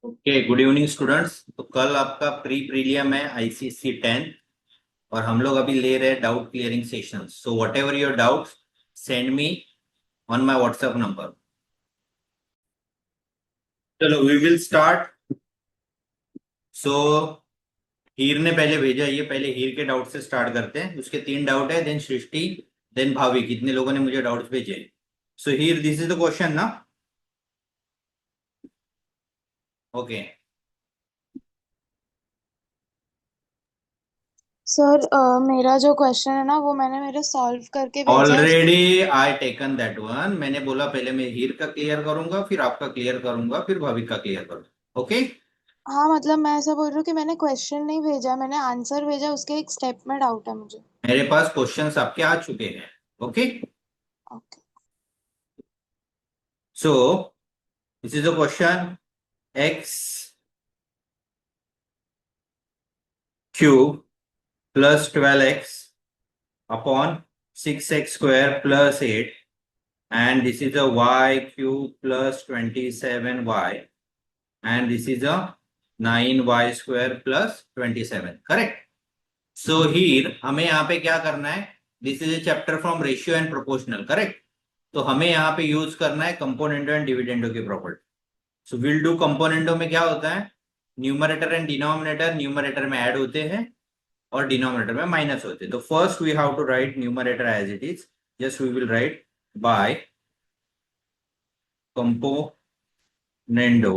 Okay, good evening students. तो कल आपका प्री प्रीलियम है आईसीसी 10 और हम लोग अभी ले रहे हैं doubt clearing session. So what ever your doubts, send me on my WhatsApp number. चलो वी विल स्टार्ट। सो हीर ने पहले भेजा, ये पहले हीर के डाउट से स्टार्ट करते हैं। उसके 3 डाउट है, देन सृष्टि, देन भावी। कितने लोगों ने मुझे डाउट्स भेजे? सो हीर, दिस इज द क्वेश्चन ना? ओके। सर मेरा जो क्वेश्चन है ना वो मैंने मेरे सॉल्व करके भेजा है। Already I taken that one. मैंने बोला पहले मैं हीर का क्लियर करूंगा, फिर आपका क्लियर करूंगा, फिर भाभी का क्लियर करूंगा। ओके। हाँ मतलब मैं ऐसा बोल रही हूँ कि मैंने क्वेश्चन नहीं भेजा, मैंने आंसर भेजा, उसके एक स्टेप में डाउट है मुझे। मेरे पास क्वेश्चंस आपके आ चुके हैं। Okay. Okay. So this is a question. X cube plus 12x upon 6x² plus 8, and this is a y cube plus 27y, and this is a 9y² plus 27, correct? So here हमें यहाँ पे क्या करना है? This is a chapter from ratio and proportional, correct? तो हमें यहाँ पे यूज करना है कंपोनेंडो एंड डिविडेंडो की property. So will do componendo में क्या होता है? न्यूमरेटर एंड डिनोमिनेटर न्यूमरेटर में ऐड होते हैं और डिनोमिनेटर में माइनस होते हैं। तो first we have to write numerator as it is. Just we will right bye componendo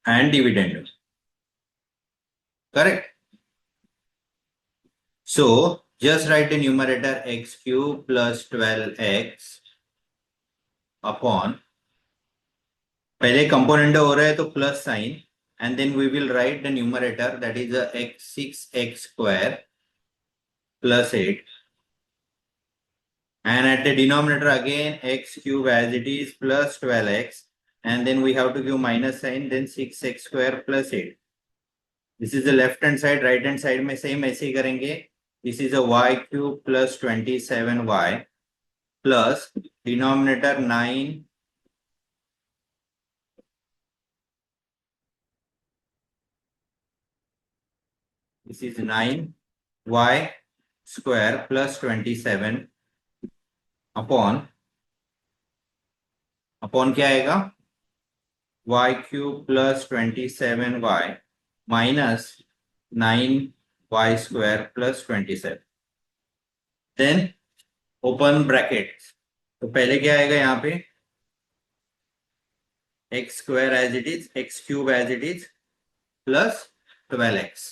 and dividendo, correct? So just write the numerator x cube plus 12x upon, पहले componendo हो रहा है तो plus sign, and then we will write the numerator that is x 6x² plus 8, and at the denominator again x cube as it is plus 12x, and then we have to give minus sign, then 6x² plus 8. This is the left hand side. right hand side में same ऐसे ही करेंगे। This is a y cube plus 27y plus denominator 9, this is 9y square plus 27 upon, upon क्या आएगा? y cube plus 27y minus 9y² plus 27, then open bracket. तो पहले क्या आएगा यहाँ पे? x² as it is, x cube as it is plus 12x,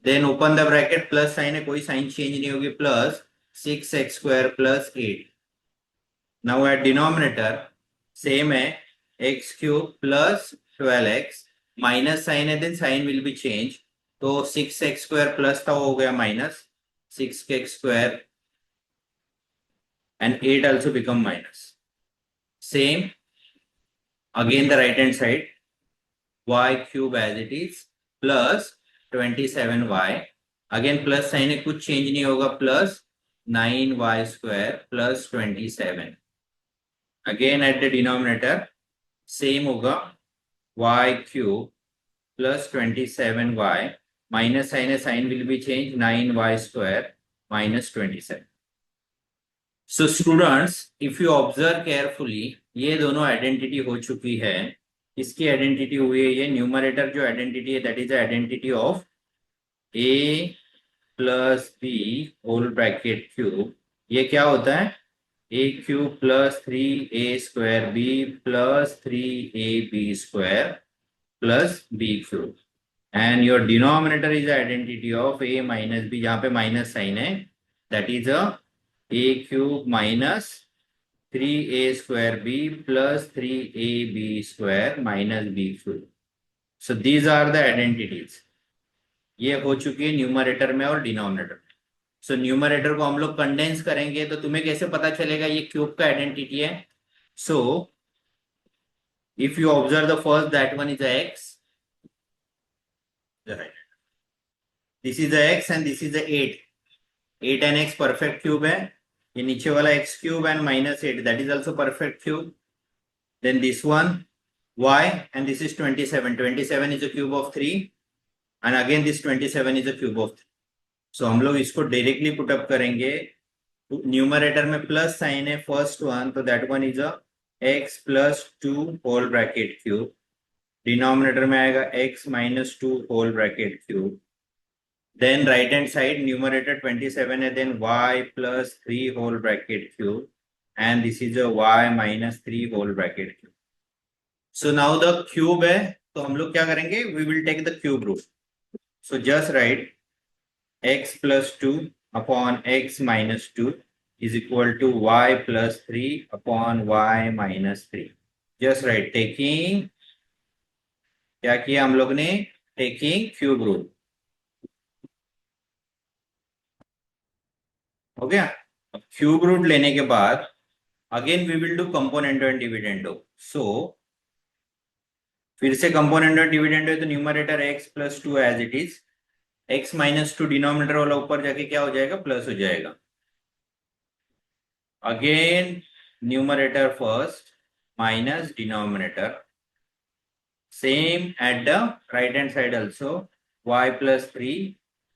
then open the bracket, plus sign है, कोई साइन चेंज नहीं होगी, plus 6x² plus 8। Now at denominator same है, x cube plus 12x, minus sign है, then sign will be change. तो 6x² plus था, वो हो गया minus 6x² and 8 also become minus. Same again the right hand side, y cube as it is plus 27y, again plus sign है, कुछ change नहीं होगा, plus 9y² plus 27। Again at the denominator same होगा, y cube plus 27y, minus sign, a sign will be changed, 9y² minus 27. So students, if you observe carefully, ये दोनों identity हो चुकी है। इसकी आइडेंटिटी हुई है, ये न्यूमरेटर जो आइडेंटिटी है that is identity of a plus B whole bracket cube. ये क्या होता है? a cube plus 3a² b plus 3ab² plus b cube, and your denominator is identity of a minus B, जहां पे minus sign है, that is a a cube minus 3a² b plus 3ab² minus b cube. So these are the identities. ये हो चुकी है numerator में और denominator में। सो न्यूमरेटर को हम लोग कंडेंस करेंगे तो तुम्हें कैसे पता चलेगा ये क्यूब का आइडेंटिटी है? So if you observe the first, that one is x, this is x and this is 8। 8 and x perfect cube है। ये नीचे वाला x cube and minus 8, that is also perfect cube. Then this one y, and this is 27. 27 is a cube of 3, and again this 27 is a cube of 3. So हम लोग इसको directly put up करेंगे. Numerator में plus sign है first one, तो that one is a x plus 2 whole bracket cube. Denominator में आएगा x minus 2 whole bracket cube. Then right hand side numerator 27 है, then y plus 3 whole bracket cube, and this is a y minus 3 whole bracket cube. So now the cube है, तो हम लोग क्या करेंगे, we will take the cube root. So just write x plus 2 upon x minus 2 is equal to y plus 3 upon y minus 3. Just write taking, क्या किया हम लोग ने, taking cube root. हो गया. अब क्यूब रूट लेने के बाद again we will do componendo and dividendo. So फिर से कंपोनेंट और डिविडेंडो है, तो numerator x plus 2 as it is, x minus 2 denominator वाला ऊपर जाके क्या हो जाएगा, प्लस हो जाएगा. Again numerator first minus denominator, same at the right hand side also, y plus 3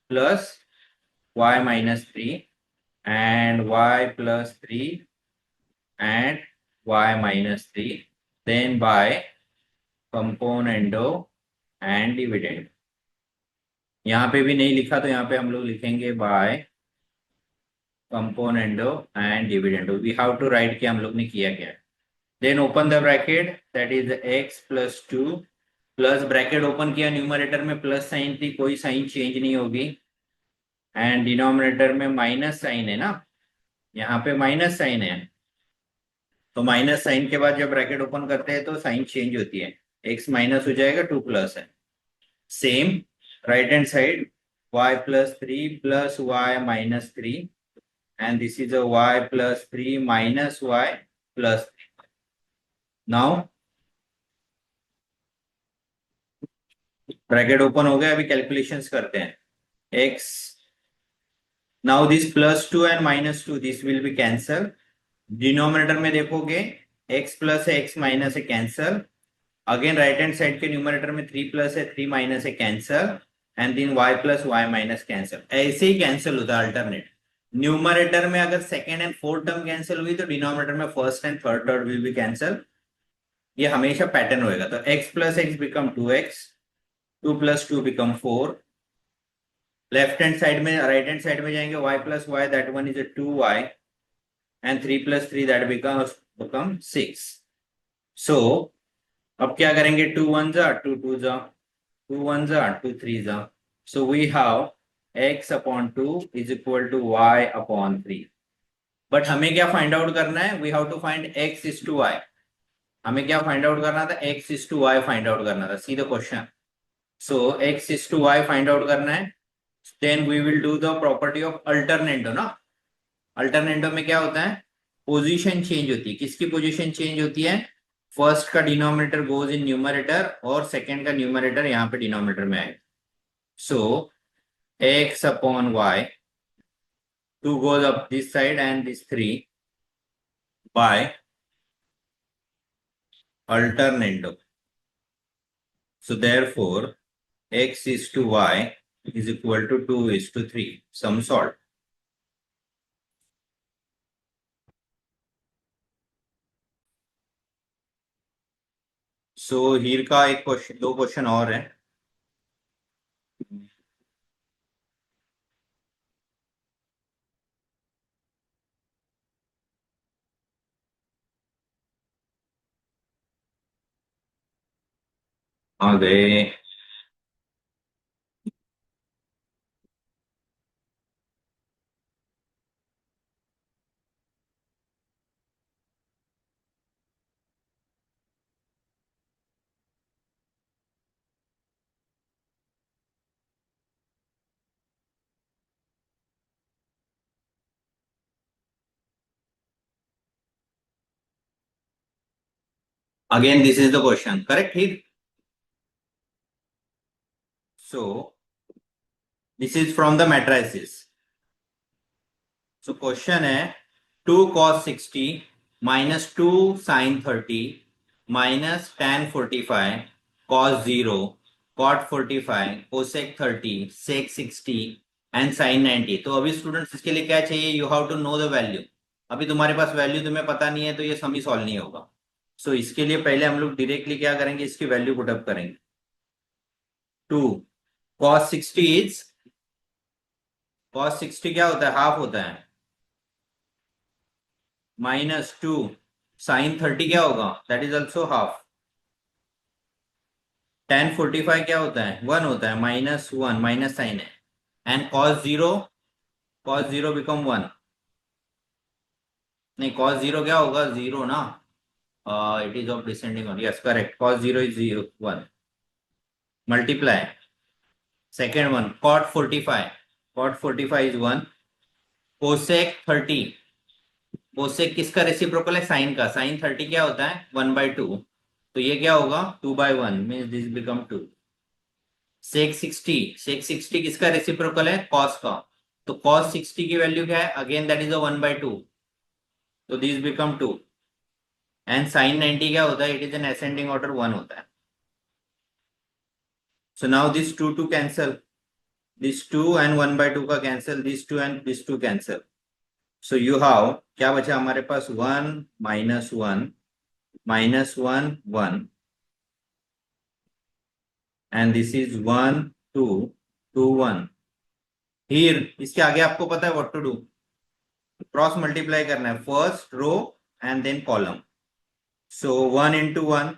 plus y minus 3 and y plus 3 and y minus 3, then by componendo and dividend. यहाँ पे भी नहीं लिखा, तो यहाँ पे हम लोग लिखेंगे by componendo and dividendo. We have to write कि हम लोग ने किया क्या. Then open the bracket, that is x plus 2 plus bracket open किया, न्यूमरेटर में प्लस साइन थी, कोई साइन चेंज नहीं होगी, एंड डिनोमिनेटर में माइनस साइन है ना, यहाँ पे माइनस साइन है, तो माइनस साइन के बाद जब ब्रैकेट ओपन करते हैं तो साइन चेंज होती है, x माइनस हो जाएगा, 2 प्लस है. Same right hand side y plus 3 plus y minus 3, and this is a y plus 3 minus y plus 3. Now bracket open हो गया, अभी कैलकुलेशंस करते हैं. x, now this plus 2 and minus 2, this will be cancel. Denominator में देखोगे x plus है, x minus है, cancel. Again right hand side के न्यूमरेटर में 3 प्लस है, 3 माइनस है, cancel. And then y plus y minus, cancel. ऐसे ही कैंसल होता है अल्टरनेट. न्यूमरेटर में अगर second and fourth term cancel हुई, तो डिनोमिनेटर में first and third term will be cancel. ये हमेशा पैटर्न होएगा. तो x plus x become 2x, 2 plus 2 become 4. Left hand side में, राइट हैंड साइड में जाएंगे, y plus y, that one is 2y, and 3 plus 3 that become 6. सो अब क्या करेंगे, 2 1 जा 2 2 जा, 2 1 जा 2 3 जा. So we have x upon 2 is equal to y upon 3. But हमें क्या फाइंड आउट करना है, we have to find x is to y. हमें क्या फाइंड आउट करना था, x is to y find out करना था, see the question. So x is to y find out करना है. Then we will do the property of alternendo ना. Alternendo में क्या होता है, पोजीशन चेंज होती है. किसकी पोजीशन चेंज होती है, फर्स्ट का डिनोमिनेटर गोज इन न्यूमरेटर, और सेकेंड का न्यूमरेटर यहाँ पे डिनोमिनेटर में आएगा. सो x upon y, 2 goes up this side and this 3 by alternando. So therefore x is to y is equal to 2 is to 3. Sum solved. सो हीर का एक question, 2 question और है. आ गए. Again, this is the question, correct here? So this is from the matrices. So question है 2 cos 60 minus 2 sin 30 minus tan 45 cos 0 cot 45 cosec 30 sec 60 and sin 90। तो अभी students इसके लिए क्या चाहिए, you have to know the value. अभी तुम्हारे पास value तुम्हें पता नहीं है तो ये सम ही सॉल्व नहीं होगा। सो इसके लिए पहले हम लोग डायरेक्टली क्या करेंगे, इसकी वैल्यू पुटअप करेंगे। 2 cos 60 इज, cos 60 क्या होता है, हाफ होता है, माइनस 2 sin 30 क्या होगा, that is also half. tan 45 क्या होता है, 1 होता है, माइनस 1 माइनस साइन है। एंड cos 0, cos 0 बिकम 1, नहीं cos 0 क्या होगा, 0 ना, it is of descending order, yes correct, cos 0 is 0 1 multiply second one cot 45, cot 45 is 1 cosec 30, cosec किसका रेसिप्रोकल है, साइन का, साइन 30 क्या होता है 1/2, तो ये क्या होगा 2/1 means this become 2। sec 60, sec 60 किसका रेसिप्रोकल है, cos का, तो cos 60 की वैल्यू क्या है, अगेन दैट इज अ 1/2, तो दिस बिकम 2। एंड sin 90 क्या होता है, it is an ascending order 1 होता है। So now this 2 to cancel, this 2 and 1/2 का cancel, this 2 and this 2 cancel. So you have क्या बचा हमारे पास, 1 minus 1 minus 1 1 and this is 1 2 2 1। Here इसके आगे आपको पता है what to do, cross multiply करना है, first row and then column. So 1 into 1,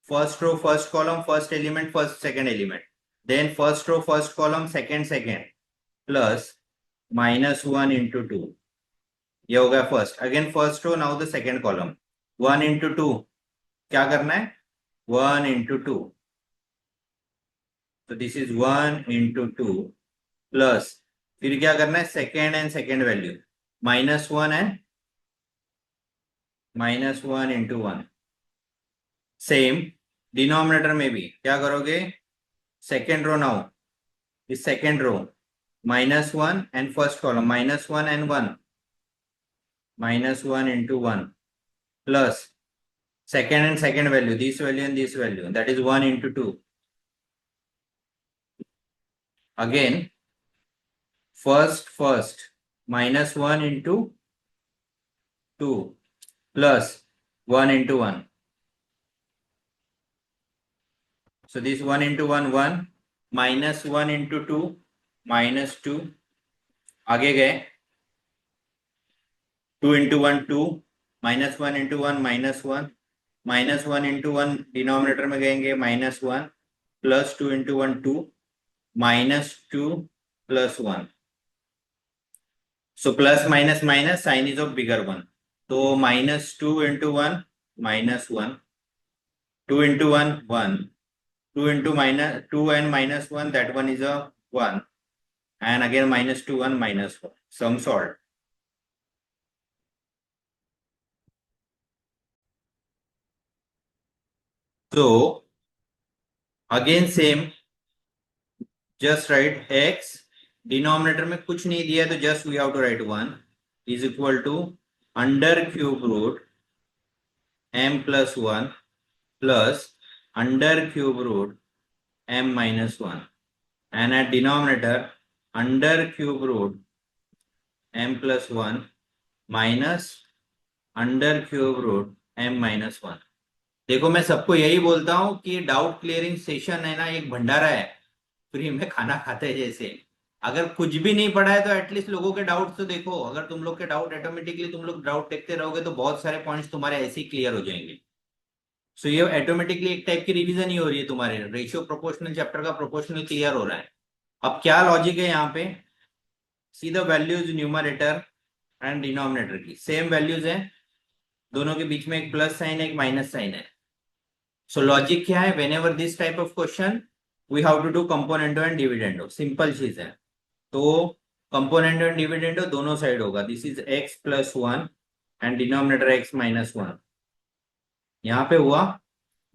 first row first column first element first second element, then first row first column second second plus minus 1 into 2, ये हो गया first, again first row, now the second column, 1 into 2 क्या करना है, 1 into 2, तो this is 1 into 2 plus, फिर क्या करना है, second and second value, minus 1 and minus 1 into 1। Same denominator में भी क्या करोगे, सेकेंड रो, नाउ इस second row minus 1 and first column minus 1 and 1, minus 1 into 1 plus second and second value, this value and this value, that is 1 into 2, again first minus 1 into 2 plus 1 into 1, so this 1 into 1 1 minus 1 into 2 minus 2, आगे गए 2 into 1 2 minus 1 into 1 minus 1 minus 1 into 1 denominator में गएंगे minus 1 plus 2 into 1 2 minus 2 plus 1, so plus minus minus sign is of bigger one, तो minus 2 into 1 minus 1, 2 into 1 1, 2 into minus 2 and minus 1, that one is a 1, and again minus 2 1 minus 1, sum solved। So again same, just write x, denominator में कुछ नहीं दिया है तो just we have to write 1 is equal to under cube root m plus 1 plus under cube root m minus 1, and at denominator under cube root m plus 1 minus under cube root m minus 1। देखो मैं सबको यही बोलता हूं कि doubt clearing session है ना, एक भंडारा है, फ्री में खाना खाते हैं जैसे। अगर कुछ भी नहीं पढ़ा है तो एटलीस्ट लोगों के डाउट तो देखो, अगर तुम लोग के डाउट ऑटोमेटिकली तुम लोग डाउट देखते रहोगे तो बहुत सारे पॉइंट्स तुम्हारे ऐसे ही क्लियर हो जाएंगे। सो ये ऑटोमेटिकली एक टाइप की रिवीजन ही हो रही है, तुम्हारे रेशियो प्रोपोर्शनल चैप्टर का प्रोपोर्शनल क्लियर हो रहा है। अब क्या लॉजिक है यहाँ पे, see the values numerator and denominator की सेम वैल्यूज है, दोनों के बीच में एक प्लस साइन है एक माइनस साइन है। सो लॉजिक क्या है, whenever this type of question we have to do componendo and dividendo, simple चीज है। तो कंपोनेंटो एंड डिविडेंडो दोनों साइड होगा, this is x plus 1 and denominator x minus 1, यहाँ पे हुआ।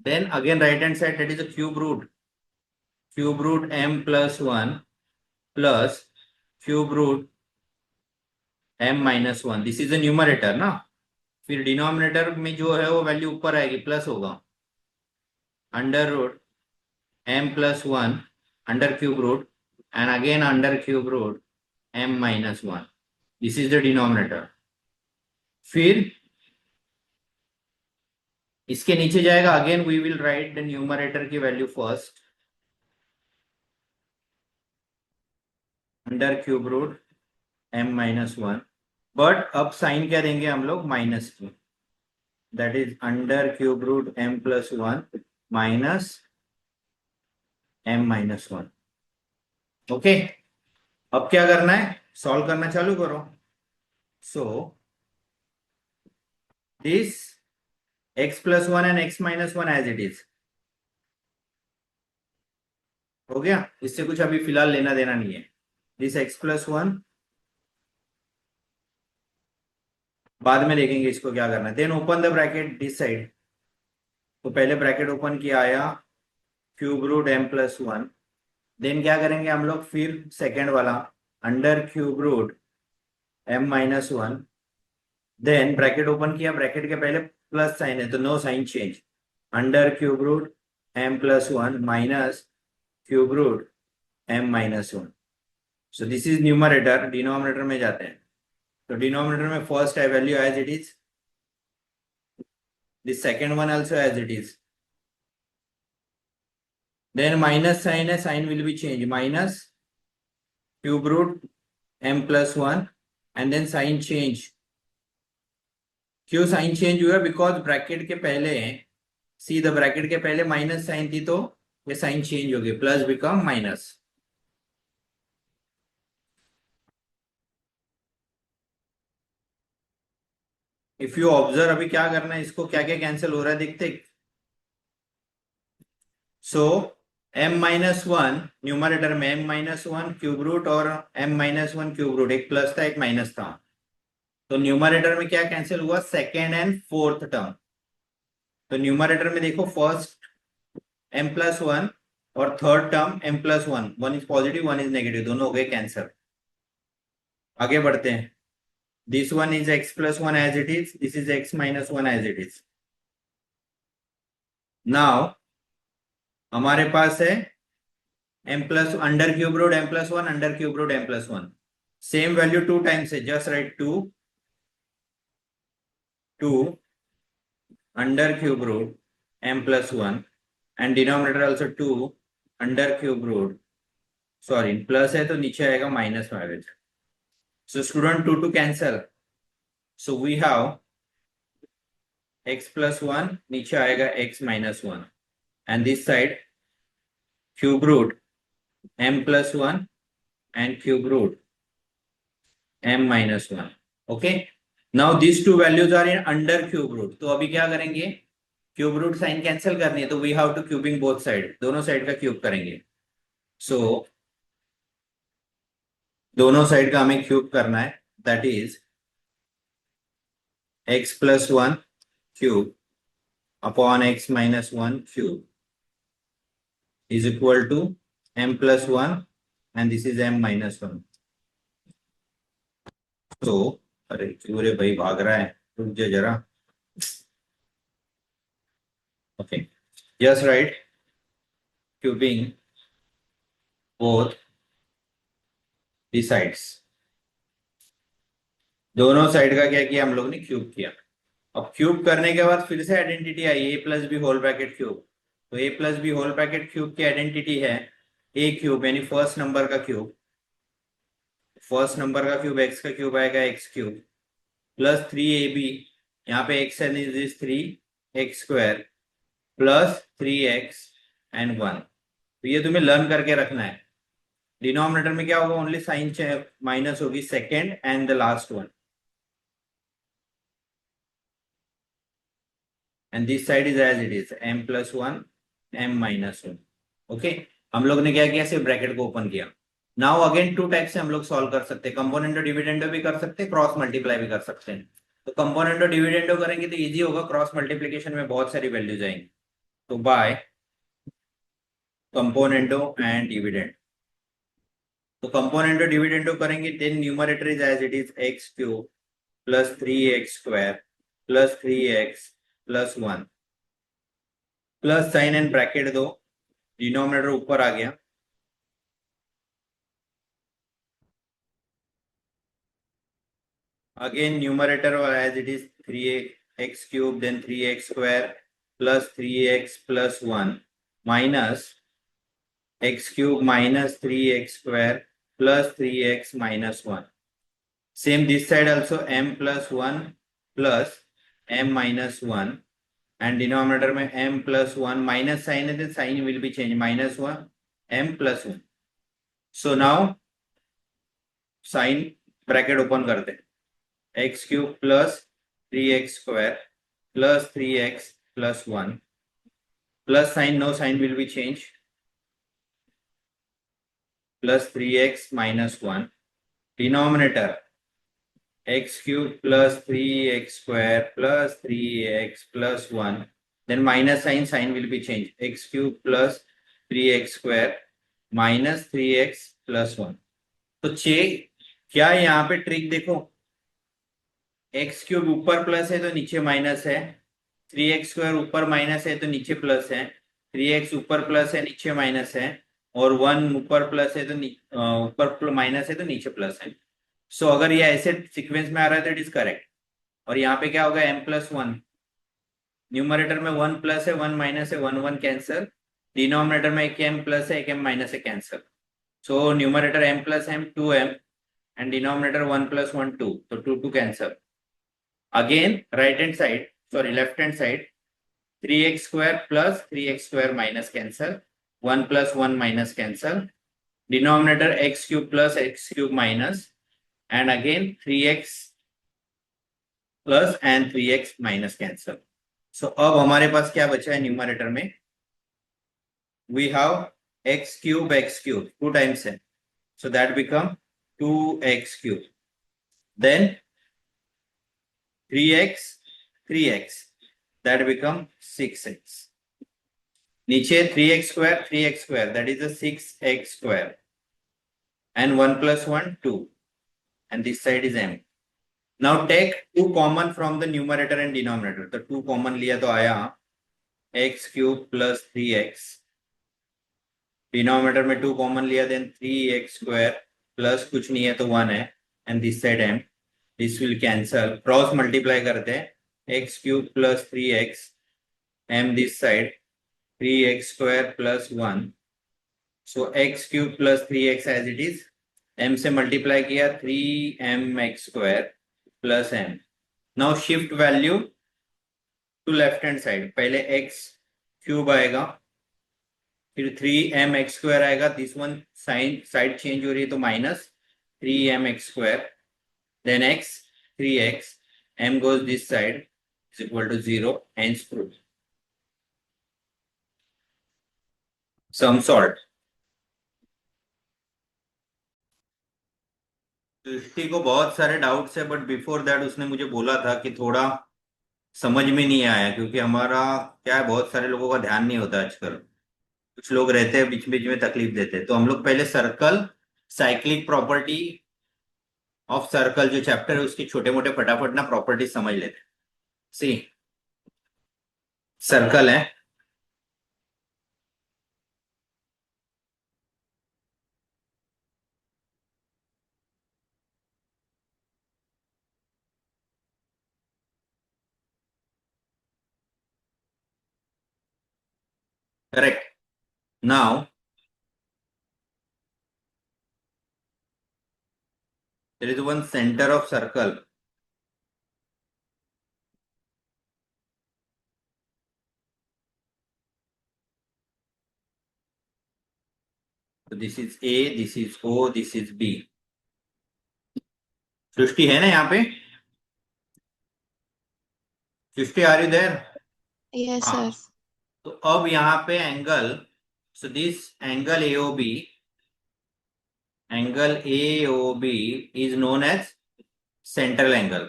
Then again right hand side that is a cube root m plus 1 plus cube root m minus 1, this is a numerator ना, फिर denominator में जो है वो वैल्यू ऊपर आएगी, प्लस होगा, under root m plus one under cube root and again under cube root m minus one, this is the denominator. फिर इसके नीचे जाएगा, again we will write the numerator की value first, under cube root m minus one, but अब sign क्या देंगे हम लोग, माइनस की, that is under cube root m plus one minus m minus one. Okay, अब क्या करना है, सॉल्व करना चालू करो। So this x plus one and x minus one as it is हो गया, इससे कुछ अभी फिलहाल लेना देना नहीं है। दिस x प्लस वन बाद में देखेंगे इसको क्या करना है। Then open the bracket this side, तो पहले ब्रैकेट ओपन किया, आया cube root m plus one. Then क्या करेंगे हम लोग, फिर सेकेंड वाला under cube root m minus one. Then bracket open किया, ब्रैकेट के पहले प्लस साइन है तो no sign change, under cube root m plus one minus cube root m minus one. So this is numerator, denominator में जाते हैं, तो denominator में फर्स्ट है value as it is, this second one also as it is, then minus sign है, sign will be change, minus cube root m plus one and then sign change. क्यों sign change हुआ, because bracket के पहले, see the bracket के पहले minus sign थी तो ये साइन चेंज हो गई, plus become minus. If you observe, अभी क्या करना है, इसको क्या क्या कैंसिल हो रहा है देखते। So m minus one, numerator में m minus one cube root और m minus one cube root, एक प्लस था एक माइनस था, तो न्यूमरेटर में क्या कैंसिल हुआ, सेकेंड एंड फोर्थ टर्म। तो न्यूमरेटर में देखो फर्स्ट m प्लस वन और third term m plus one, one is positive one is negative, दोनों हो गए कैंसिल। आगे बढ़ते हैं, this one is x plus one as it is, this is x minus one as it is. Now हमारे पास है m plus under cube root m plus one under cube root m plus one, same value two times है, just write two under cube root m plus one and denominator also two under cube root, sorry plus है तो नीचे आएगा minus में आएगा। So student two cancel, so we have x plus one, नीचे आएगा x minus one and this side cube root m plus one and cube root m minus one. Okay, now this two values are in under cube root, तो अभी क्या करेंगे, cube root sine cancel करनी है तो we have to cubing both side, दोनों side का cube करेंगे। सो दोनों साइड का हमें क्यूब करना है, that is x plus one cube upon x minus one cube is equal to m plus one and this is m minus one. तो अरे क्यों रे भाई भाग रहा है, रुक जा जरा। Okay, just right cubing both the sides, दोनों साइड का क्या किया हम लोग ने, क्यूब किया। अब क्यूब करने के बाद फिर से आइडेंटिटी आई, a plus B whole bracket cube, तो a plus B whole bracket cube की आइडेंटिटी है ए क्यूब, यानी फर्स्ट नंबर का क्यूब, फर्स्ट नंबर का क्यूब एक्स का क्यूब आएगा x cube plus three a b, यहाँ पे x n is three x square plus three x and one. तो ये तुम्हें लर्न करके रखना है। डिनोमिनेटर में क्या होगा, ओनली साइन माइनस होगी, second and the last one, and this side is as it is m plus one m minus one. Okay, हम लोग ने क्या किया, सिर्फ ब्रैकेट को ओपन किया। नाउ अगेन टू टाइप से हम लोग सॉल्व कर सकते हैं, कंपोनेंट और डिविडेंडो भी कर सकते हैं, क्रॉस मल्टीप्लाई भी कर सकते हैं। तो कंपोनेंट और डिविडेंडो करेंगे तो इजी होगा, क्रॉस मल्टीप्लीकेशन में बहुत सारी वैल्यूज आएंगी। तो बाय कंपोनेंटो एंड डिविडेंड, तो कंपोनेंटो डिविडेंडो करेंगे, then numerator is as it is x cube plus three x square plus 3x plus 1 plus sign and bracket दो, डिनोमिनेटर ऊपर आ गया, again numerator as it is 3x cube then 3x square plus 3x plus 1 minus x cube minus 3x square plus 3x minus 1. Same this side also, m plus 1 plus m minus 1 and denominator में m plus 1 minus sign है, the sign will be changed, minus 1 m plus 1. So now sign bracket open करते हैं, x cube plus 3x square plus 3x plus 1 plus sign, no sign will be changed, plus 3x minus 1, denominator x cube plus 3x square plus 3x plus 1, then minus sign, sign will be changed, x cube plus 3x square minus 3x plus 1. तो क्या यहाँ पे trick देखो, x cube ऊपर plus है तो नीचे minus है, 3x स्क्वायर ऊपर माइनस है तो नीचे प्लस है, 3x ऊपर प्लस है नीचे माइनस है, और 1 ऊपर प्लस है तो ऊपर माइनस है तो नीचे प्लस है. सो अगर ये ऐसे सीक्वेंस में आ रहा है तो इट इज करेक्ट. और यहाँ पे क्या होगा, m प्लस 1, न्यूमरेटर में 1 प्लस है 1 माइनस है, 1 1 कैंसल, डिनोमिनेटर में एक m प्लस है एक m माइनस है, cancel. So numerator m plus m 2m and denominator 1 plus 1 2, so 2 2 cancel. Again right hand side, sorry left hand side, 3x square plus 3x square minus cancel, 1 plus 1 minus cancel, denominator x cube plus x cube minus, and again 3x plus and 3x minus cancel. So अब हमारे पास क्या बचा है numerator में, we have x cube 2 times है, so that become 2x cube, then 3x that become 6x, नीचे 3x square that is a 6x square, and 1 plus 1 2, and this side is m. Now take 2 common from the numerator and denominator, तो 2 common लिया तो आया x cube plus 3x, denominator में 2 common लिया, then 3x square plus कुछ नहीं है तो 1 है, and this side m, this will cancel, cross multiply करते हैं, x cube plus 3x, m this side 3x square plus 1, so x cube plus 3x as it is, m से multiply किया 3mx square plus m. Now shift value to left hand side, पहले x क्यूब आएगा, फिर 3mx square आएगा, this one sign side change हो रही है तो minus 3mx square, then x 3x, m goes this side is equal to 0, hence proved. Sum solved. सृष्टि को बहुत सारे डाउट्स है, बट बिफोर दैट उसने मुझे बोला था कि थोड़ा समझ में नहीं आया, क्योंकि हमारा क्या है, बहुत सारे लोगों का ध्यान नहीं होता आजकल, कुछ लोग रहते हैं बीच बीच में तकलीफ देते हैं. तो हम लोग पहले circle cyclic property of circle जो चैप्टर है उसके छोटे मोटे फटाफट ना प्रॉपर्टी समझ लेते हैं. सी सर्कल है, correct. Now there is one center of circle, so this is A, this is O, this is B. Srishti है ना यहाँ पे, Srishti are you there? Yes, हाँ. sir. तो अब यहाँ पे angle, so this angle AOB is known as central angle.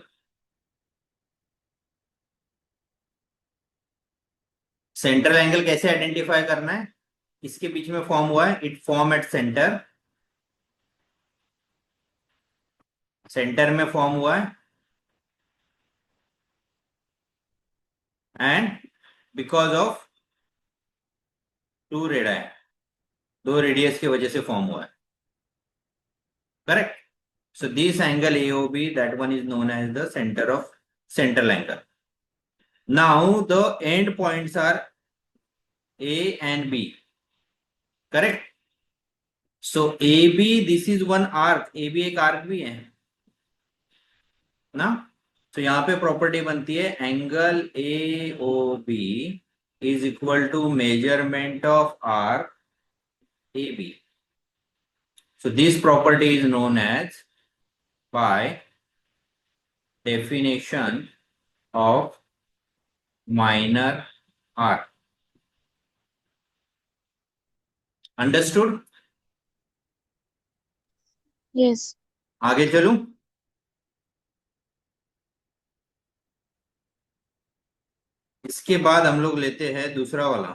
Central angle कैसे आइडेंटिफाई करना है, इसके बीच में फॉर्म हुआ है, it form at centre, centre में फॉर्म हुआ है, and because of two radii, दो रेडियस की वजह से फॉर्म हुआ है. Correct. So this angle AOB, that one is known as the center of central angle. Now the end points are A and B. Correct. So AB, this is one arc. AB एक arc भी है ना. तो यहाँ पे property बनती है angle AOB is equal to measurement of arc AB. So this property is known as by definition of minor arc. Understood? Yes. आगे चलूं. इसके बाद हम लोग लेते हैं दूसरा वाला.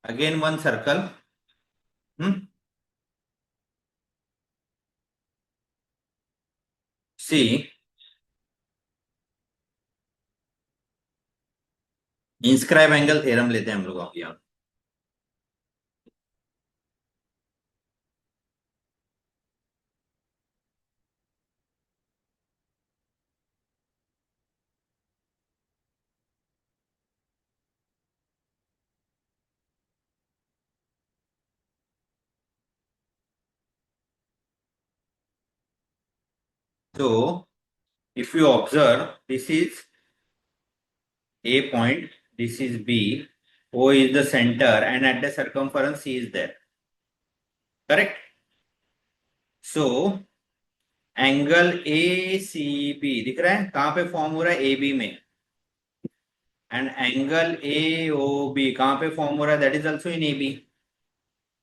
Again one circle. See inscribe angle theorem लेते हैं हम लोग अब यहाँ. So if you observe, this is A point, this is B, O is the center, and at the circumference C is there. Correct. So angle ACB दिख रहा है कहां पे फॉर्म हो रहा है AB में, एंड एंगल AOB कहां पे फॉर्म हो रहा है, that is also in AB.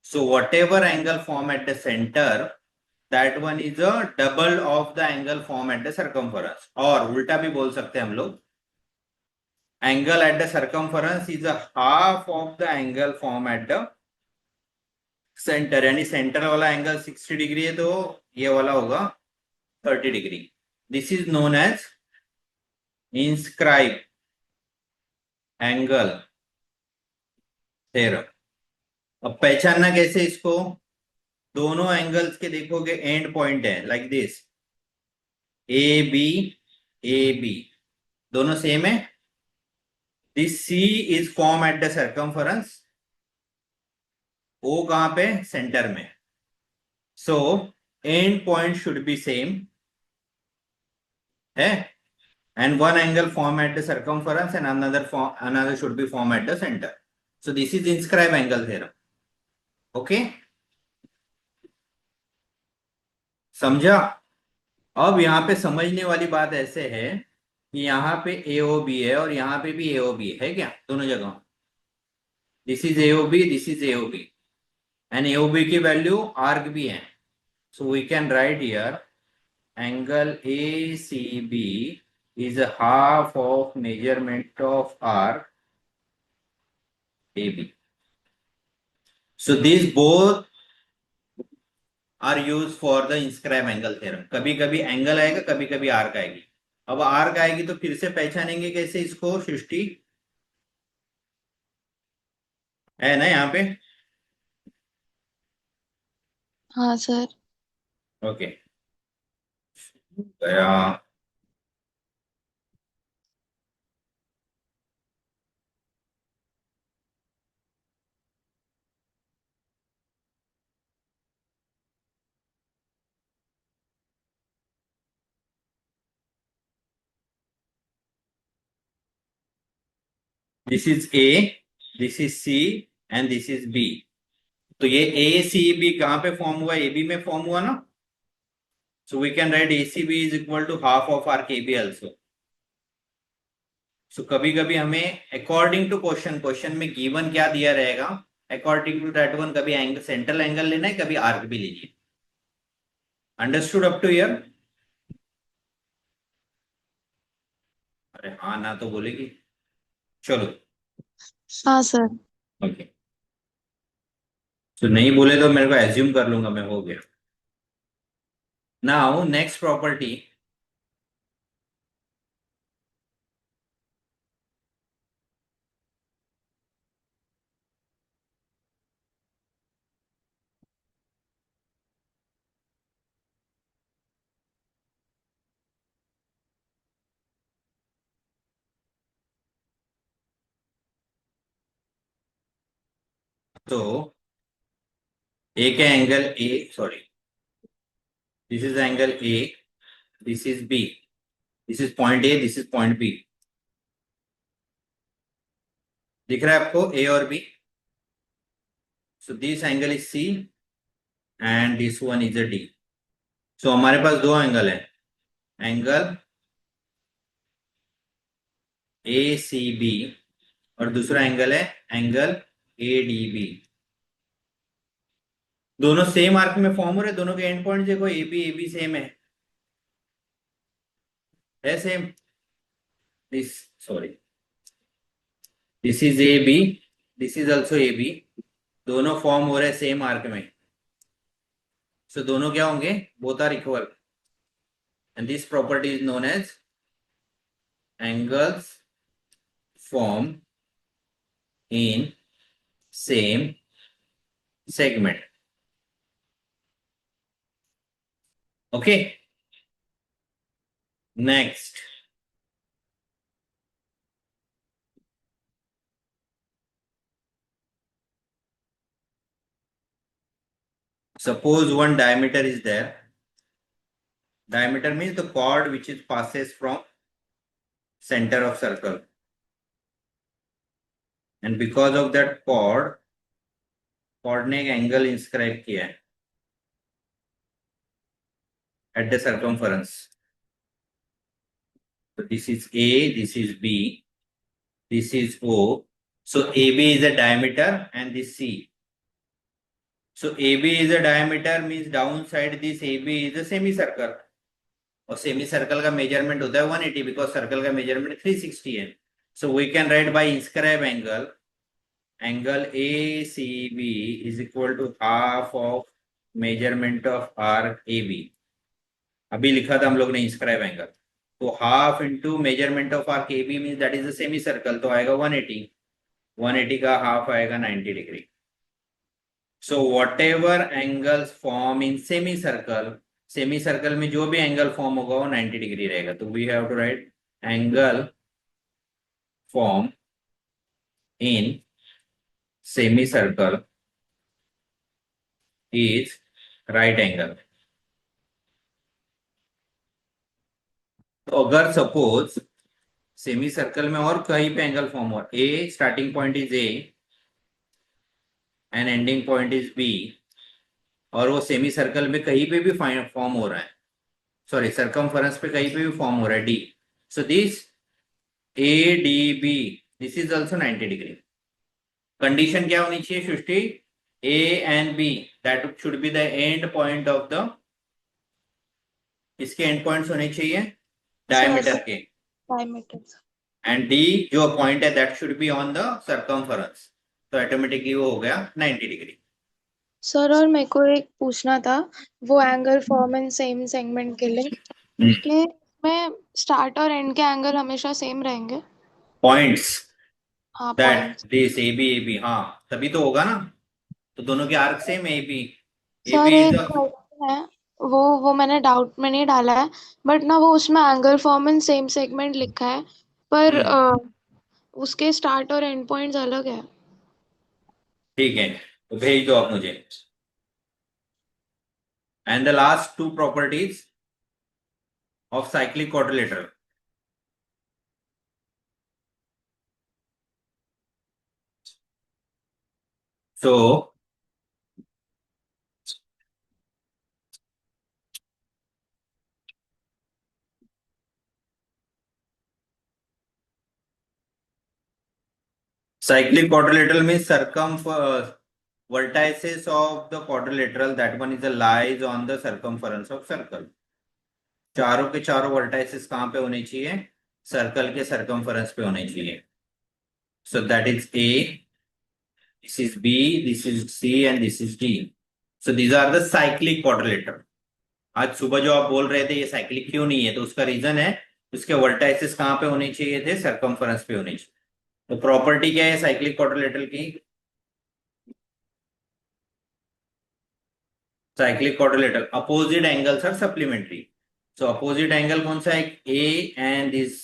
So whatever angle form at the center, that one is a double of the angle form at the circumference. और उल्टा भी बोल सकते हैं हम लोग, angle at the circumference is a half of the angle form at the center. यानी centre वाला एंगल 60 डिग्री है तो ये वाला होगा 30 degree. This is known as inscribe angle theorem. अब पहचानना कैसे इसको, दोनों एंगल्स के देखोगे एंड पॉइंट है लाइक दिस, ए बी दोनों सेम है. This C is form at the circumference, O कहां पे, सेंटर में. So end point should be same है, and one angle form at the circumference and another should be form at the center. So this is inscribe angle theorem. Okay, समझा. अब यहाँ पे समझने वाली बात ऐसे है कि यहाँ पे AOB है और यहाँ पे भी AOB है क्या, दोनों जगह. This is AOB, this is AOB, and AOB की वैल्यू आर्क भी है. So we can write here angle ACB is a half of measurement of arc AB. So these both are used for the inscribe angle theorem. कभी कभी angle आएगा, कभी कभी arc आएगी. अब आर्क आएगी तो फिर से पहचानेंगे कैसे इसको, सृष्टि है ना यहाँ पे. हाँ सर. ओके गया. This is A, this is C and this is B. तो ये ACB कहां पे फॉर्म हुआ, AB में फॉर्म हुआ ना. So we can write ACB is equal to half of arc AB also. So कभी कभी हमें अकॉर्डिंग टू क्वेश्चन में गिवन क्या दिया रहेगा, अकॉर्डिंग टू दैट वन कभी एंगल सेंट्रल एंगल लेना है, कभी आर्क भी लीजिए. Understood up to here. अरे हाँ ना तो बोलेगी. चलो हाँ सर. ओके. तो नहीं बोले तो मेरे को एज्यूम कर लूंगा मैं, हो गया। नाउ नेक्स्ट प्रॉपर्टी, तो एक है angle A, sorry, this is angle A, this is B, this is point A, this is point B. दिख रहा है आपको ए और B? So this angle is C and this one is a D. So हमारे पास दो angle है, angle A C B और दूसरा एंगल है एंगल ए डी बी। दोनों सेम आर्क में फॉर्म हो रहे, दोनों के एंड पॉइंट देखो, ए बी सेम है same. This, sorry, this is A B, this is also A B, दोनों फॉर्म हो रहे सेम आर्क में। सो दोनों क्या होंगे, both are equal, and this property is known as angles form in same segment. Okay, next, suppose one diameter is there. Diameter means the chord which is passes from center of circle, and because of that chord ने एक angle inscribe किया है at the circumference. So this is A, this is B, this is O. So AB is a diameter and this C. So AB is a diameter means downside this AB is a semicircle. और semicircle का measurement होता है 180, because circle का measurement 360 है। So we can write by inscribe angle, angle A C B is equal to half of measurement of arc A B. अभी लिखा था हम लोग ने इंस्क्राइब एंगल, तो half into measurement of arc A B mean that is a semicircle, तो आएगा 180, 180 का हाफ आएगा 90 degree. So what ever angles form in semi circle, semi circle में जो भी एंगल फॉर्म होगा वो 90 डिग्री रहेगा। तो we have to write angle form in semicircle is right angle. तो अगर सपोज सेमी सर्कल में और कहीं पे एंगल फॉर्म हो, a starting point is A and ending point is B, और वो सेमी सर्कल में कहीं पे भी फॉर्म हो रहा है, सॉरी सर्कमफरेंस पे कहीं पे भी फॉर्म हो रहा है D, so this A D B this is also 90 degree. Condition क्या होनी चाहिए Srishti, A and B that should be the end point of the, इसके एंड पॉइंट्स होने चाहिए डायमीटर के, डायमीटर। एंड डी जो पॉइंट है that should be on the circumference, तो ऑटोमेटिकली वो हो गया 90 डिग्री। सर और मेरे को एक पूछना था, वो angle form in same segment के लिए, उसके में स्टार्ट और एंड के एंगल हमेशा सेम रहेंगे? पॉइंट्स हाँ, that points. This A B, हाँ तभी तो होगा ना, तो दोनों के आर्क सेम ए बी सर इज एक क्वेश्चन है, वो मैंने डाउट में नहीं डाला है, बट ना वो उसमें angle form in same segment लिखा है, पर उसके स्टार्ट और एंड पॉइंट्स अलग है। ठीक है, तो भेज दो आप मुझे। And the last two properties of cyclic quadrilateral. So cyclic quadrilateral means vertices of the quadrilateral, that one is a lies on the circumference of circle। चारों के चारों वर्टाइसेस कहां पे होने चाहिए, सर्कल के सर्कमफरेंस पे होने चाहिए। So that is a This is B, this is C, and this is D. So these are the cyclic quadrilateral. आज सुबह जो आप बोल रहे थे ये साइक्लिक क्यों नहीं है, तो उसका रीजन है उसके वर्टाइसिस कहाँ पे होने चाहिए थे, सर्कमफरेंस पे होने चाहिए. तो प्रॉपर्टी क्या है साइक्लिक क्वाड्रिलेटरल की? Cyclic quadrilateral opposite angles are supplementary. So opposite angle कौन सा है? A and this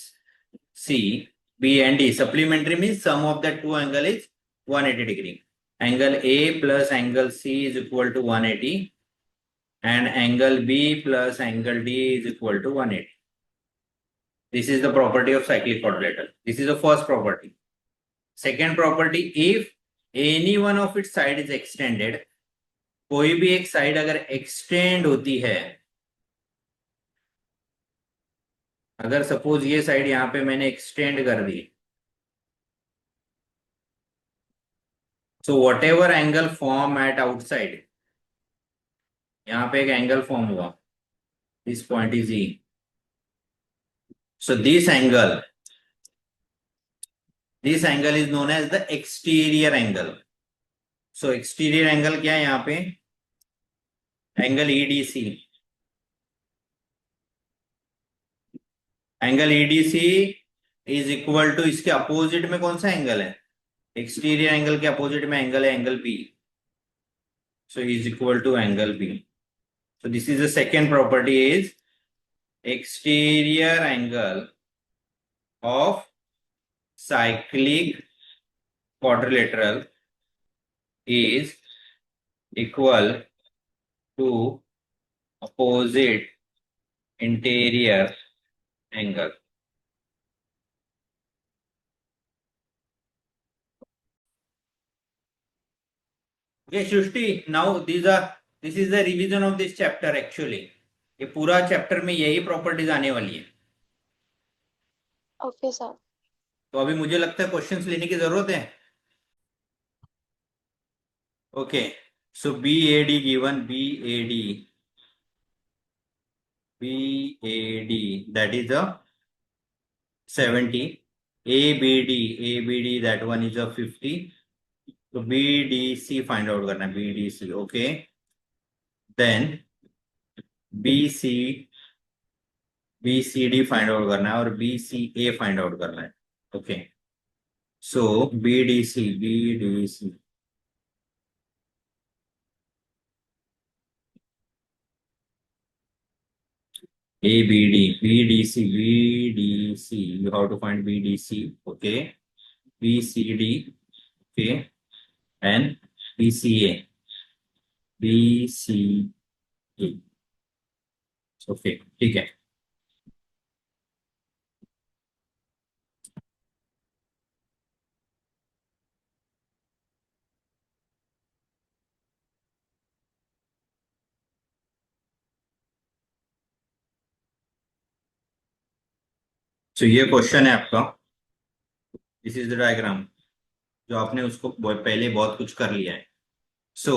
C, B and D. Supplementary means sum of that two angle is 180 degree. Angle A plus angle C is equal to 180 and angle B plus angle D is equal to 180. This is the property of cyclic quadrilateral. This is the first property. Second property, if any one of its side is extended, कोई भी एक side अगर extend होती है, अगर suppose ये side यहां पे मैंने एक्सटेंड कर दी, so whatever angle form at outside, यहां पे एक एंगल फॉर्म हुआ, this point is E. So this angle is known as the exterior angle. So exterior angle क्या है यहाँ पे? Angle EDC. Angle EDC is equal to, इसके opposite में कौन सा एंगल है? एक्सटीरियर एंगल के अपोजिट में एंगल है angle B. So is equal to angle B. So this is the second property is exterior angle of cyclic quadrilateral is equal to opposite interior angle. Okay, Shushti, now this is the revision of this chapter actually. ये पूरा chapter में यही properties आने वाली है. Okay sir. तो अभी मुझे लगता है क्वेश्चंस लेने की जरूरत है. Okay, so BAD given, BAD that is a 70, ABD that one is a 50. तो BDC फाइंड आउट करना है, BDC. Okay, then BCD find out करना है और BCA फाइंड आउट करना है. Okay, so BDC BDC, you have to find BDC. Okay, BCD, okay, and BCA. Okay, ठीक है. तो ये क्वेश्चन है आपका. दिस इज द डायग्राम जो आपने उसको पहले बहुत कुछ कर लिया है. So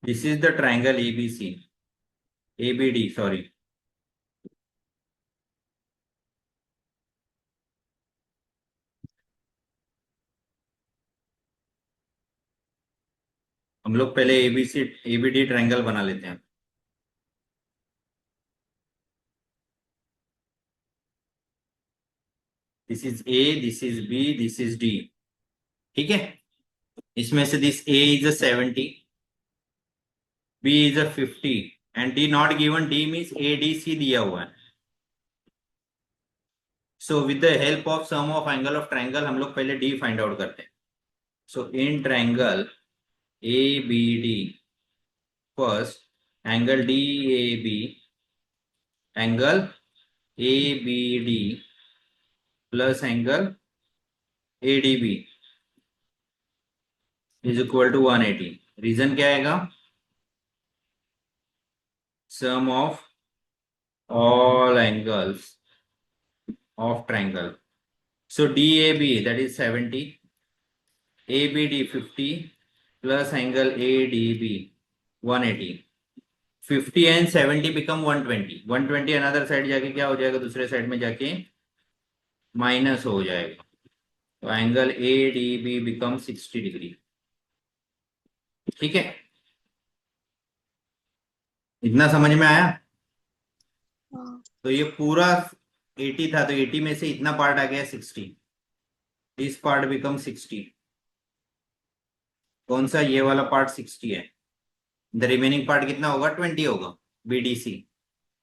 this is the triangle ABD, sorry. हम लोग पहले ABD ट्राइंगल बना लेते हैं. This is A, this is B, this is D. ठीक है, इसमें से this A is a 70, B is a 50 and D not given. D means ADC दिया हुआ है. So with the help of sum of angle of triangle हम लोग पहले D फाइंड आउट करते हैं. सो in triangle ABD, first angle DAB, angle ABD plus angle ADB is equal to 180. Reason क्या आएगा? सम of all angles of triangle. So DAB, that is 70, ABD 50 plus angle ADB 180. 50 and 70 become 120, 120 another side जाके क्या हो जाएगा, दूसरे side में जाके minus हो जाएगा, तो angle A D be become 60 degree. ठीक है, इतना समझ में आया? हाँ। तो ये पूरा 80 था, तो 80 में से इतना पार्ट आ गया 60, दिस पार्ट बिकम 60। कौन सा, ये वाला पार्ट 60 है, द रिमेनिंग पार्ट कितना होगा, 20 होगा, बीडीसी।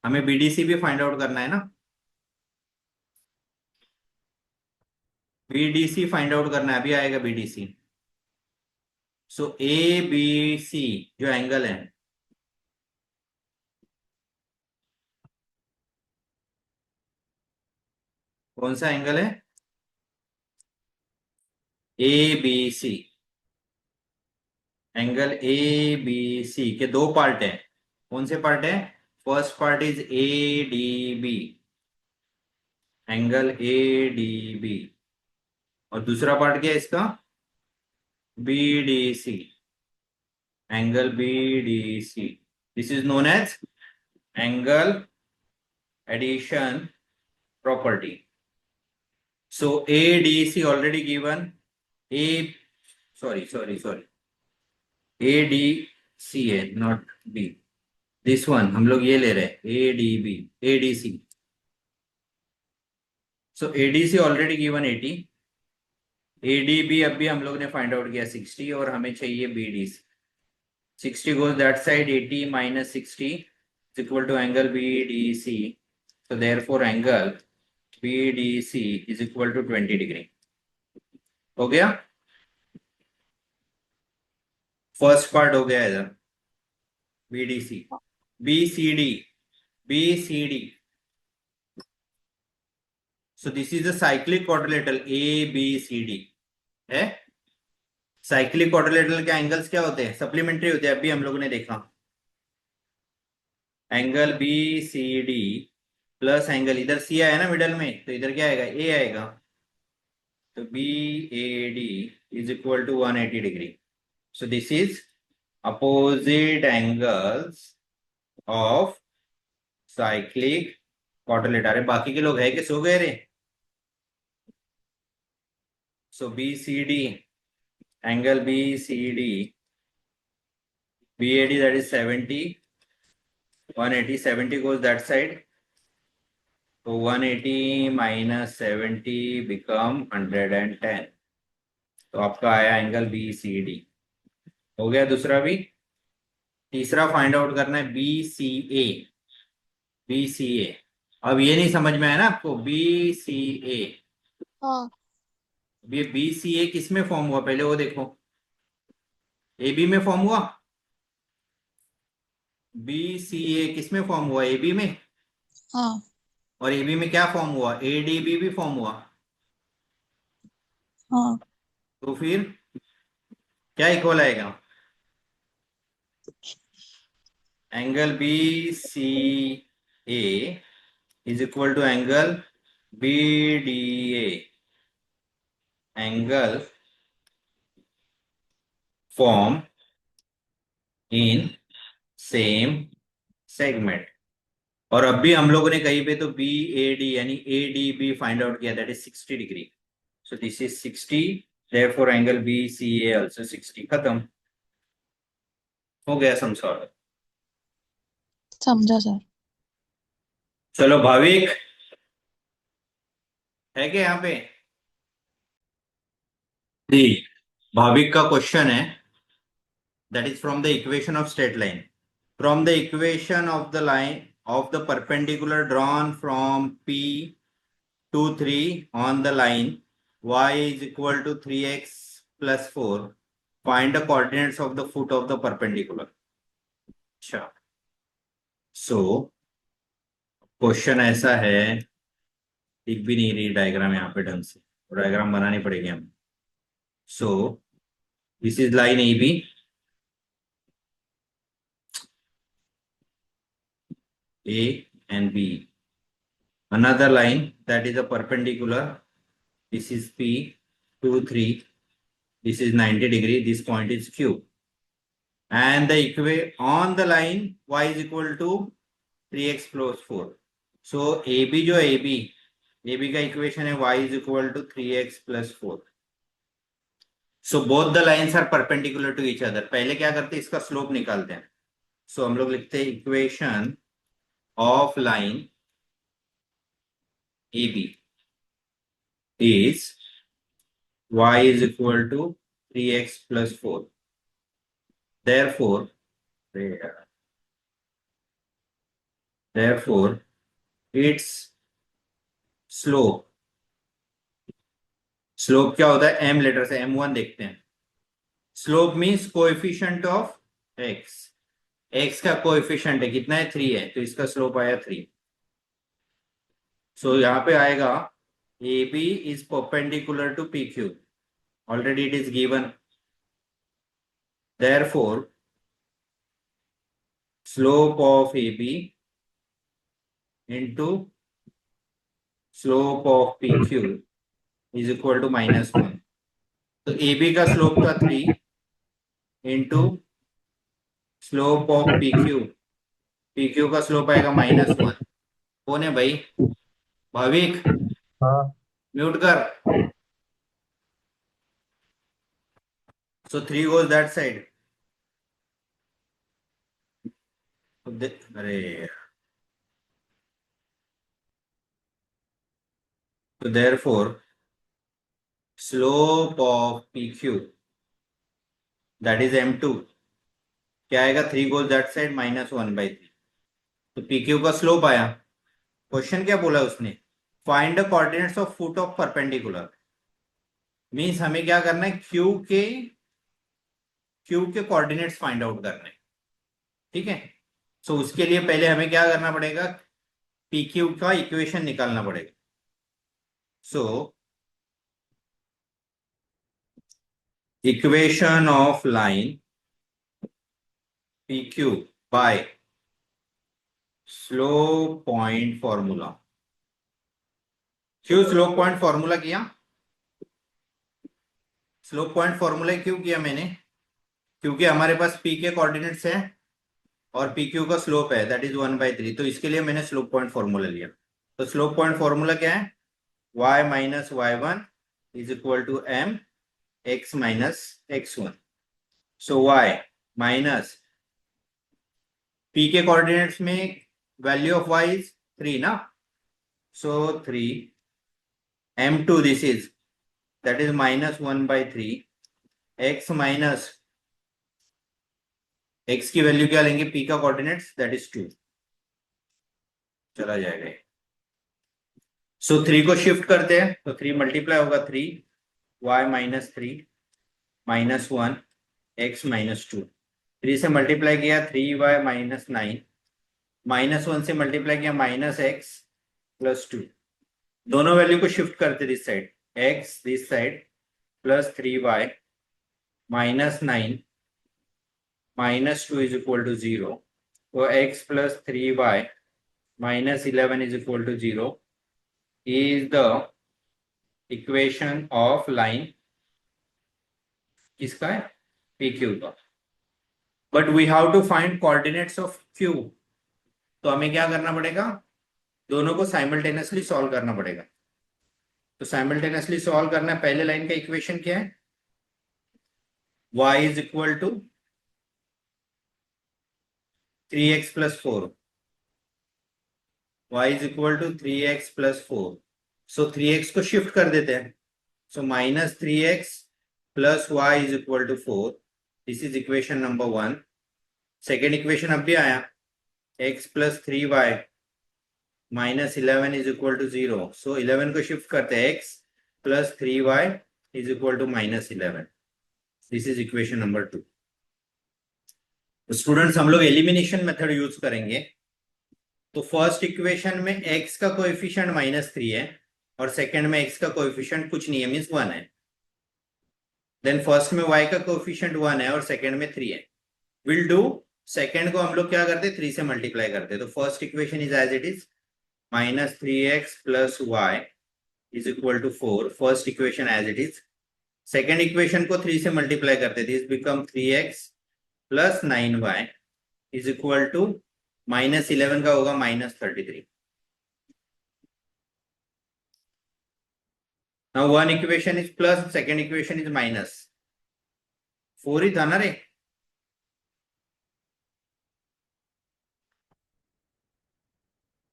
हमें बीडीसी भी फाइंड आउट करना है ना, बीडीसी फाइंड आउट करना है, अभी आएगा बीडीसी। सो ए बी सी जो एंगल है, कौन सा एंगल है, A B C, angle A B C के दो पार्ट है, कौन से पार्ट है, first part is A D B, angle A D B, और दूसरा पार्ट क्या है इसका, B D C, angle B D C. This is known as angle addition property. So ADC already given. A sorry ADC है, not B. This one हम लोग ये ले रहे हैं ADB ADC. So ADC already given 80. ADB अभी हम लोग ने फाइंड आउट किया 60 और हमें चाहिए BDC. 60 goes that side, 80 minus 60 is equal to angle BDC. So therefore angle BDC is equal to 20 degree. हो गया, फर्स्ट पार्ट हो गया इधर, BDC, BCD, BCD. So this is a cyclic quadrilateral ABCD है। साइक्लिक क्वाड्रिलेटरल के angles क्या होते हैं, सप्लीमेंट्री होते हैं, अभी हम लोगों ने देखा, एंगल BCD प्लस एंगल, इधर C आया ना मिडल में, तो इधर क्या आएगा, A आएगा, तो BAD is equal to 180 degree. So this is opposite angles of cyclic quadrilateral. अरे बाकी के लोग है कि सो गए रे? So BCD, angle BCD, BAD that is 70, 180, 70 goes that side. So 180 minus 70 become 110. तो आपका आया एंगल BCD। हो गया दूसरा भी। तीसरा फाइंड आउट करना है BCA, BCA। अब ये नहीं समझ में आया ना आपको, BCA, हाँ। ये BCA किस में फॉर्म हुआ, पहले वो देखो, AB में फॉर्म हुआ, BCA किस में फॉर्म हुआ, AB में, हाँ। और AB में क्या फॉर्म हुआ, ADB भी फॉर्म हुआ, हाँ। तो फिर क्या इक्वल आएगा, angle BCA is equal to angle BDA, angle form in same segment. और अभी हम लोगों ने कहीं पे तो BAD यानी ADB फाइंड आउट किया, that is 60 degree. So this is 60, therefore angle BCA also 60। खत्म हो गया समझौता। समझा सर। चलो भाविक है क्या यहाँ पे? जी, भाविक का क्वेश्चन है, that is from the equation of straight line. From the equation of the line of the perpendicular drawn from P to 3 on the line y is equal to 3x plus 4. Find the coordinates of the foot of the perpendicular. अच्छा, so question ऐसा है, दिख भी नहीं रही diagram यहाँ पे ढंग से, डायग्राम बनानी पड़ेगी हमें। सो this is line AB, A and B. Another line that is a perpendicular. This is P, 2, 3. This is 90 degree. This point is Q. and the on the line y is equal to 3x plus 4. So AB जो AB का equation है y is equal to 3x plus 4. So both the lines are perpendicular to each other. पहले क्या करते हैं, इसका slope निकालते हैं. So हम लोग लिखते हैं equation of line AB is y is equal to 3x plus 4. Therefore its slope क्या होता है, m लेटर से m1 देखते हैं. Slope means coefficient of x का कोएफिशिएंट है कितना है, 3 है, तो इसका स्लोप आया 3. सो यहाँ पे आएगा AB is perpendicular to PQ. Already it is given. Therefore, slope of AB into slope of PQ is equal to -1. तो AB का स्लोप था 3 इंटू स्लोप ऑफ PQ का स्लोप आएगा -1. कौन है भाई? भाविक, हाँ म्यूट कर. So 3 goes that side. अरे so therefore slope of PQ that is M2 क्या आएगा, 3 goes that side -1/3. तो PQ का स्लोप आया. क्वेश्चन क्या बोला उसने, find the coordinates of foot of perpendicular. Means हमें क्या करना है, Q के कोऑर्डिनेट्स फाइंड आउट करने. ठीक है. सो उसके लिए पहले हमें क्या करना पड़ेगा, PQ का इक्वेशन निकालना पड़ेगा. So equation of line PQ by slope point formula. क्यों स्लोप पॉइंट फॉर्मूला किया, स्लोप पॉइंट फॉर्मूला क्यों किया मैंने, क्योंकि हमारे पास P के कोऑर्डिनेट्स है और PQ का स्लोप है दैट इज 1/3. तो इसके लिए मैंने स्लोप पॉइंट फॉर्मूला लिया. तो स्लोप पॉइंट फॉर्मूला क्या है, y minus y1 is equal to m x minus x1. So y minus P के कोऑर्डिनेट्स में वैल्यू ऑफ y is 3 ना. So 3 m2 this is that is -1/3 x minus x की value क्या लेंगे, P का coordinates that is 2 चला जाएगा. सो 3 को शिफ्ट करते हैं तो 3 मल्टीप्लाई होगा 3 y minus 3 -1 x minus 2. 3 से मल्टीप्लाई किया 3y minus 9 -1 से मल्टीप्लाई किया -x plus 2. दोनों वैल्यू को शिफ्ट करते this side, x this side plus 3y -9 -2 is equal to 0. तो x plus 3y minus 11 is equal to 0 is the equation of line किसका है, PQ का. But we have to find coordinates of Q. तो हमें क्या करना पड़ेगा, दोनों को साइमल्टेनियसली सॉल्व करना पड़ेगा. तो साइमल्टेनियसली सॉल्व करना है. पहले लाइन का इक्वेशन क्या है, y is equal to 3x plus 4. y is equal to 3x plus 4. So 3x को शिफ्ट कर देते हैं. So minus 3x plus y is equal to 4. This is equation number 1. Second equation अब भी आया, x plus 3y minus 11 is equal to 0. So 11 को shift करते हैं, x plus 3y is equal to -11. This is equation number 2. तो students हम लोग elimination method use करेंगे. तो फर्स्ट इक्वेशन में x का कोएफिशिएंट -3 है और सेकंड में x का कोएफिशिएंट कुछ नहीं है, मींस 1 है. देन फर्स्ट में y का कोएफिशिएंट 1 है और सेकंड में 3 है. विल डू सेकंड को हम लोग क्या करते हैं, 3 से मल्टीप्लाई करते हैं. तो first equation is as it is -3x plus y is equal to 4. First equation as it is. Second equation को 3 से मल्टीप्लाई करते थे, this become 3x plus 9y is equal to -11 का होगा -33. Now one equation is plus, second equation is minus. 4 ही था ना रे.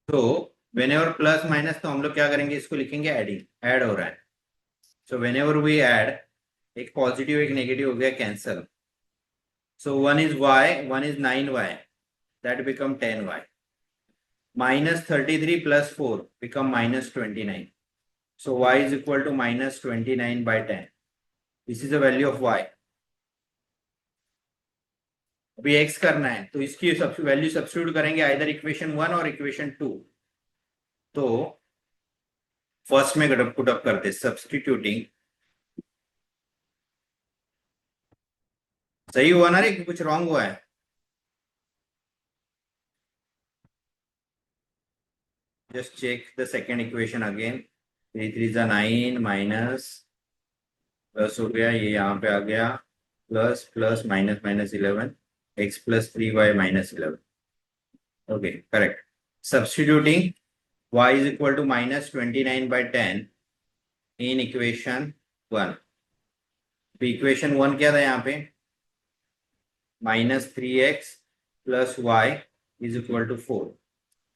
तो वेन एवर प्लस माइनस, तो हम लोग क्या करेंगे, इसको लिखेंगे एडिंग. ऐड हो रहा है. So whenever we add, एक पॉजिटिव एक नेगेटिव हो गया cancel. So one is y, one is 9y, that become 10y. -33 plus 4 become -29. So y is equal to -29 by 10. This is the value of y. अभी x करना है तो इसकी value substitute करेंगे आइदर इक्वेशन 1 और equation 2. तो first में put up करते सब्स्टिट्यूटिंग. सही हुआ ना रे कि कुछ रॉन्ग हुआ है? Just check the second equation again. 3 3 9 minus plus हो गया, ये यहाँ पे आ गया plus plus minus -11 x plus 3y -11. Okay, correct. Substituting y is equal to -29 by 10 in equation 1. तो इक्वेशन 1 क्या था यहाँ पे? -3x plus y is equal to 4.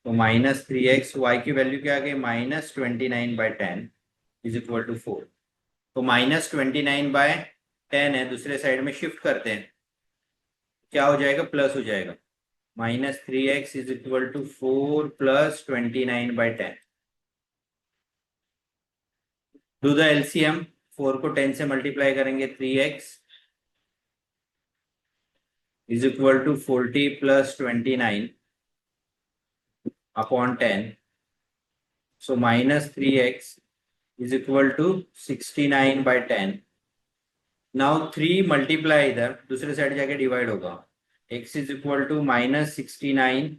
तो -3x, y की वैल्यू क्या आ गई? -29 by 10 is equal to 4. तो -29 by 10 है, दूसरे साइड में शिफ्ट करते हैं, क्या हो जाएगा? प्लस हो जाएगा. -3x is equal to 4 plus 29 by 10. Do the LCM. 4 को 10 से मल्टीप्लाई करेंगे, 3x is equal to 40 plus 29 upon 10. So -3x is equal to 69 by 10. Now 3 multiply इधर, दूसरे साइड जाके डिवाइड होगा. x is equal to -69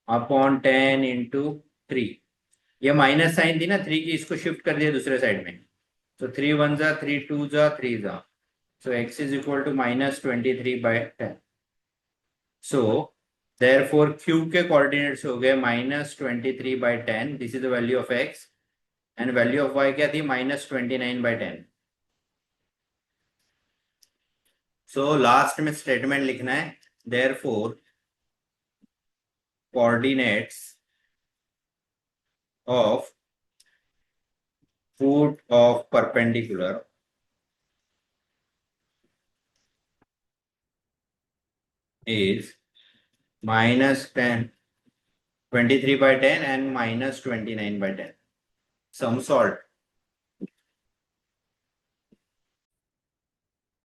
upon 10 into 3. ये minus sign थी ना 3 की, इसको शिफ्ट कर दिया दूसरे साइड में. तो 3 1 जा, 3 2 जा, 3 जा. So x is equal to -23 by 10. So therefore q के कोऑर्डिनेट्स हो गए -23 by 10. This is the value of x. And value of y क्या थी? -29 by 10. So लास्ट में स्टेटमेंट लिखना है. Therefore coordinates of foot of perpendicular is -10, 23 by 10 and -29 by 10. Sum solved.